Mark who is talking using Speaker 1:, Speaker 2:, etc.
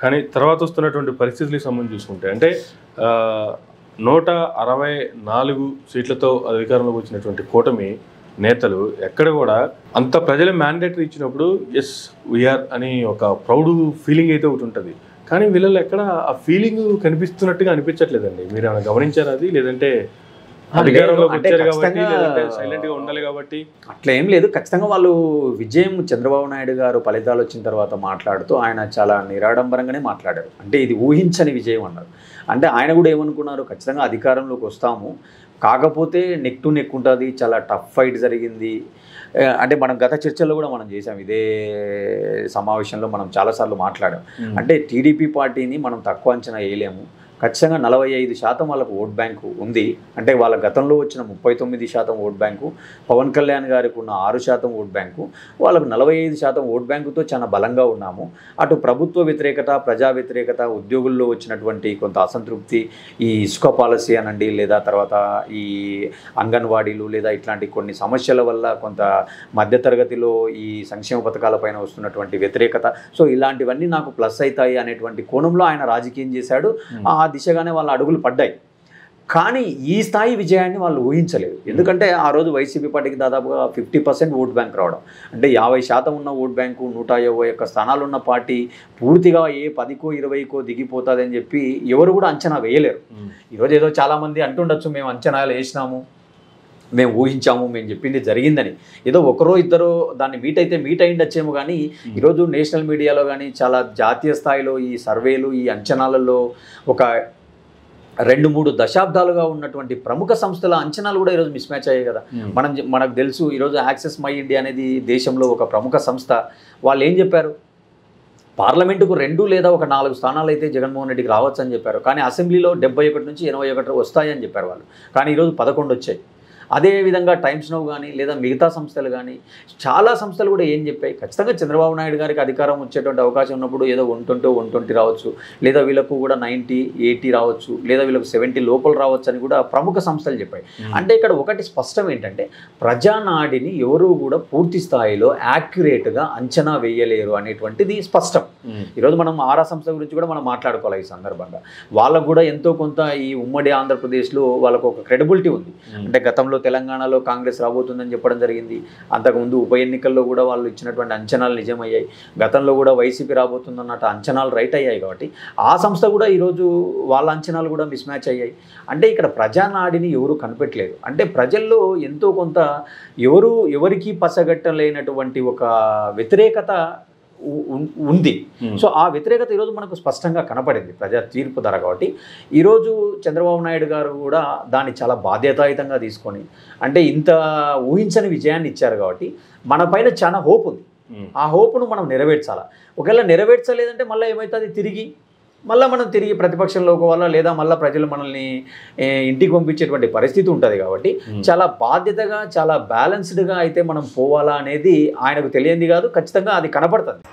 Speaker 1: కానీ తర్వాత వస్తున్నటువంటి పరిస్థితులకు సంబంధించి చూసుకుంటే అంటే 164 సీట్లతో అధికారంలోకి వచ్చినటువంటి కూటమి నేతలు ఎక్కడ కూడా అంత ప్రజల మ్యాండేటరీ ఇచ్చినప్పుడు ఎస్ వీఆర్ అని ఒక ప్రౌడ్ ఫీలింగ్ అయితే ఒకటి ఉంటుంది. కానీ వీళ్ళలో ఎక్కడ ఆ ఫీలింగ్ కనిపిస్తున్నట్టుగా అనిపించట్లేదండి. మీరు ఏమైనా గమనించారా అది? లేదంటే అధికారంలోకి వచ్చారు కాబట్టి, లేదంటే సైలెంట్గా ఉండాలి కాబట్టి?
Speaker 2: అట్లా ఏం లేదు. ఖచ్చితంగా వాళ్ళు విజయం చంద్రబాబు నాయుడు గారు ఫలితాలు వచ్చిన తర్వాత మాట్లాడుతూ ఆయన చాలా నిరాడంబరంగానే మాట్లాడారు. అంటే ఇది ఊహించని విజయం అన్నారు. అంటే ఆయన కూడా ఏమనుకున్నారు, ఖచ్చితంగా అధికారంలోకి వస్తాము, కాకపోతే నెక్ టు నెక్ ఉంటుంది, చాలా టఫ్ ఫైట్ జరిగింది. అంటే మనం గత చర్చల్లో కూడా మనం చేసాం, ఇదే సమావేశంలో మనం చాలాసార్లు మాట్లాడాం. అంటే టీడీపీ పార్టీని మనం తక్కువ అంచనా వేయలేము. ఖచ్చితంగా 45% వాళ్ళకు ఓట్ బ్యాంకు ఉంది. అంటే వాళ్ళ గతంలో వచ్చిన 39% ఓట్ బ్యాంకు, పవన్ కళ్యాణ్ గారికి ఉన్న 6% ఓట్ బ్యాంకు, వాళ్ళకు 45% ఓట్ బ్యాంకుతో చాలా బలంగా ఉన్నాము. అటు ప్రభుత్వ వ్యతిరేకత, ప్రజా వ్యతిరేకత, ఉద్యోగుల్లో వచ్చినటువంటి కొంత అసంతృప్తి, ఈ ఇసుక పాలసీ అనండి, లేదా తర్వాత ఈ అంగన్వాడీలు లేదా ఇట్లాంటి కొన్ని సమస్యల వల్ల కొంత మధ్యతరగతిలో ఈ సంక్షేమ పథకాలపైన వస్తున్నటువంటి వ్యతిరేకత, సో ఇలాంటివన్నీ నాకు ప్లస్ అవుతాయి అనేటువంటి కోణంలో ఆయన రాజకీయం చేశాడు. ఆ దిశగానే వాళ్ళ అడుగులు పడ్డాయి. కానీ ఈ స్థాయి విజయాన్ని వాళ్ళు ఊహించలేదు. ఎందుకంటే ఆ రోజు వైసీపీ పార్టీకి దాదాపుగా 50% ఓట్ బ్యాంక్ రావడం, అంటే 50% ఉన్న ఓట్ బ్యాంకు, 121 స్థానాలు ఉన్న పార్టీ పూర్తిగా 10కో 20కో దిగిపోతుందని చెప్పి ఎవరు కూడా అంచనా వేయలేరు. ఈరోజు ఏదో చాలామంది అంటుండొచ్చు, మేము అంచనాలు వేసినాము, మేము ఊహించాము, మేము చెప్పింది జరిగిందని. ఏదో ఒకరో ఇద్దరో దాన్ని మీట్ అయ్యిండొచ్చేమో. కానీ ఈరోజు నేషనల్ మీడియాలో కానీ చాలా జాతీయ స్థాయిలో ఈ సర్వేలు, ఈ అంచనాలలో ఒక 2-3 దశాబ్దాలుగా ఉన్నటువంటి ప్రముఖ సంస్థల అంచనాలు కూడా ఈరోజు మిస్ మ్యాచ్ అయ్యాయి కదా. మనకు తెలుసు, ఈరోజు యాక్సెస్ మై ఇండియా అనేది దేశంలో ఒక ప్రముఖ సంస్థ. వాళ్ళు ఏం చెప్పారు, పార్లమెంటుకు 2 లేదా 4 స్థానాలు అయితే జగన్మోహన్ రెడ్డికి రావచ్చు అని చెప్పారు. కానీ అసెంబ్లీలో 71 నుంచి 81 వస్తాయని చెప్పారు వాళ్ళు. కానీ ఈరోజు 11 వచ్చాయి. అదేవిధంగా టైమ్స్ నౌ కానీ లేదా మిగతా సంస్థలు కానీ చాలా సంస్థలు కూడా ఏం చెప్పాయి, ఖచ్చితంగా చంద్రబాబు నాయుడు గారికి అధికారం వచ్చేటువంటి అవకాశం ఉన్నప్పుడు ఏదో 120 రావచ్చు, లేదా వీళ్ళకు కూడా 90, 80 రావచ్చు, లేదా వీళ్ళకు 70 లోపల రావచ్చు అని కూడా ప్రముఖ సంస్థలు చెప్పాయి. అంటే ఇక్కడ ఒకటి స్పష్టం ఏంటంటే, ప్రజానాడిని ఎవరు కూడా పూర్తి స్థాయిలో యాక్యురేట్గా అంచనా వేయలేరు అనేటువంటిది స్పష్టం. ఈరోజు మనం ఆరా సంస్థ గురించి కూడా మనం మాట్లాడుకోవాలి ఈ సందర్భంగా. వాళ్ళకు కూడా ఎంతో కొంత ఈ ఉమ్మడి ఆంధ్రప్రదేశ్లో వాళ్ళకు ఒక క్రెడిబిలిటీ ఉంది. అంటే గతంలో తెలంగాణలో కాంగ్రెస్ రాబోతుందని చెప్పడం జరిగింది. అంతకుముందు ఉప ఎన్నికల్లో కూడా వాళ్ళు ఇచ్చినటువంటి అంచనాలు నిజమయ్యాయి. గతంలో కూడా వైసీపీ రాబోతుందన్నట్టు అంచనాలు రైట్ అయ్యాయి. కాబట్టి ఆ సంస్థ కూడా ఈరోజు వాళ్ళ అంచనాలు కూడా మిస్ మ్యాచ్ అయ్యాయి. అంటే ఇక్కడ ప్రజానాడిని ఎవరు కనిపెట్టలేదు. అంటే ప్రజల్లో ఎంతో కొంత ఎవరికి పసగట్టలేనటువంటి ఒక వ్యతిరేకత ఉంది. సో ఆ వ్యతిరేకత ఈరోజు మనకు స్పష్టంగా కనపడింది ప్రజా తీర్పు ధర. కాబట్టి ఈరోజు చంద్రబాబు నాయుడు గారు కూడా దాన్ని చాలా బాధ్యతాయుతంగా తీసుకొని, అంటే ఇంత ఊహించని విజయాన్ని ఇచ్చారు కాబట్టి మన పైన చాలా హోప్ ఉంది. ఆ హోప్ను మనం నెరవేర్చాలా. ఒకవేళ నెరవేర్చలేదంటే మళ్ళీ ఏమవుతుంది, మనం తిరిగి ప్రతిపక్షంలోకి పోవాలా, లేదా మళ్ళీ ప్రజలు మనల్ని ఇంటికి పంపించేటువంటి పరిస్థితి ఉంటుంది. కాబట్టి చాలా బాధ్యతగా, చాలా బ్యాలెన్స్డ్గా అయితే మనం పోవాలా అనేది ఆయనకు తెలియంది కాదు, ఖచ్చితంగా అది కనపడుతుంది.